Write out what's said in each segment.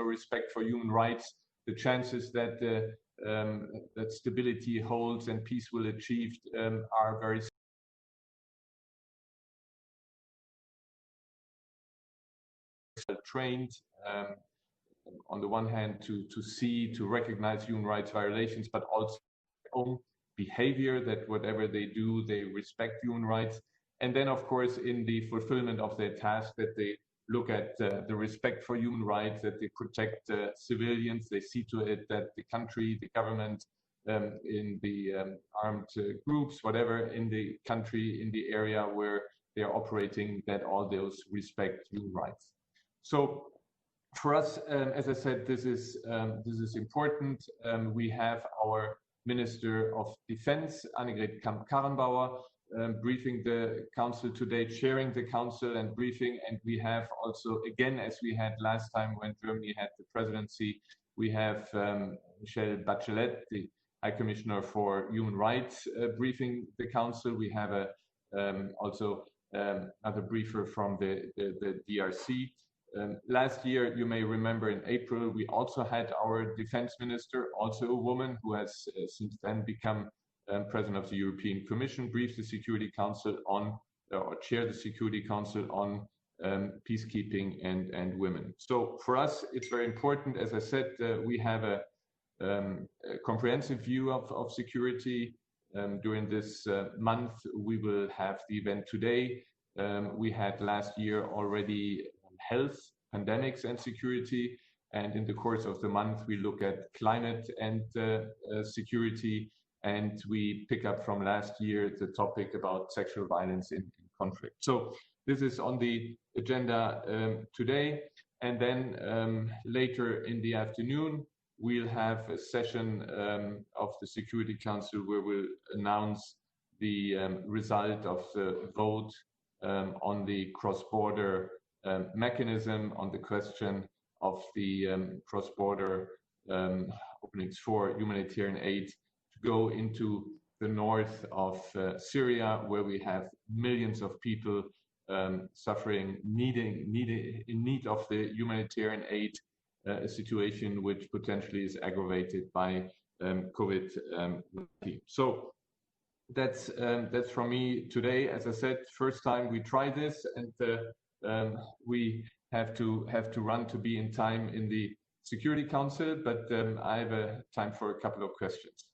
respect for human rights, the chances that that stability holds and peace will achieve are very trained. On the one hand, to recognize human rights violations, but also own behavior, that whatever they do, they respect human rights. And then, of course, in the fulfillment of their task, that they look at the respect for human rights, that they protect civilians, they see to it that the country, the government, in the armed groups, whatever in the country, in the area where they are operating, that all those respect human rights. So for us, as I said, this is important. We have our Minister of Defense, Annegret Kramp-Karrenbauer, briefing the Council today, chairing the Council and briefing. And we have also, again, as we had last time when Germany had the presidency, we have Michelle Bachelet, the High Commissioner for Human Rights, briefing the Council. We have also another briefer from the DRC. Last year, you may remember, in April, we also had our defense minister, also a woman, who has since then become president of the European Commission, briefed the Security Council on, or chaired the Security Council on peacekeeping and women. So for us, it's very important. As I said, we have a comprehensive view of security. During this month, we will have the event today. We had last year already health, pandemics, and security. And in the course of the month, we look at climate and security. And we pick up from last year the topic about sexual violence in conflict. So this is on the agenda today. And then later in the afternoon, we'll have a session of the Security Council where we'll announce the result of the vote on the cross-border mechanism, on the question of the cross-border openings for humanitarian aid to go into the north of Syria, where we have millions of people suffering, in need of the humanitarian aid, a situation which potentially is aggravated by COVID-19. So that's from me today. As I said, first time we try this, and we have to run to be in time in the Security Council, but I have time for a couple of questions.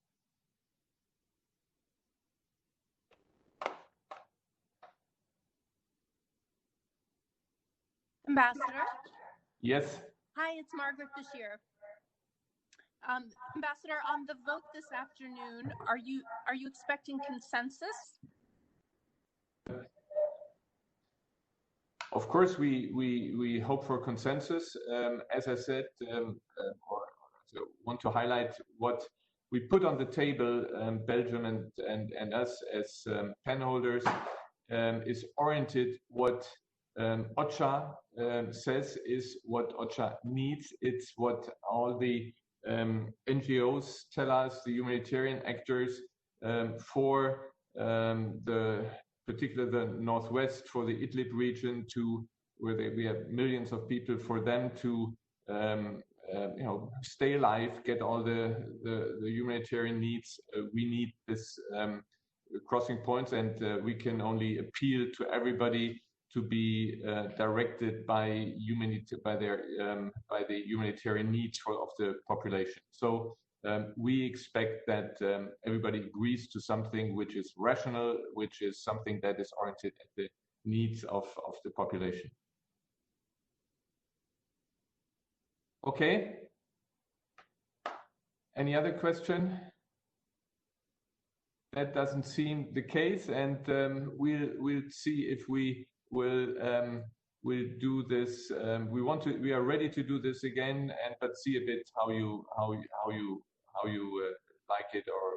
Ambassador? Yes. Hi, it's Margaret this year. Ambassador, on the vote this afternoon, are you expecting consensus? Of course, we hope for consensus. As I said, want to highlight what we put on the table, Belgium and us as pen holders, is oriented what OCHA says is what OCHA needs. It's what all the NGOs tell us, the humanitarian actors, for particularly the Northwest, for the Idlib region, where we have millions of people, for them to stay alive, get all the humanitarian needs. We need this crossing points, and we can only appeal to everybody to be directed by the humanitarian needs of the population. So we expect that everybody agrees to something which is rational, which is something that is oriented at the needs of the population. Okay. Any other question? That doesn't seem the case, and we'll see if we we'll do this. We are ready to do this again, but see a bit how you like it, or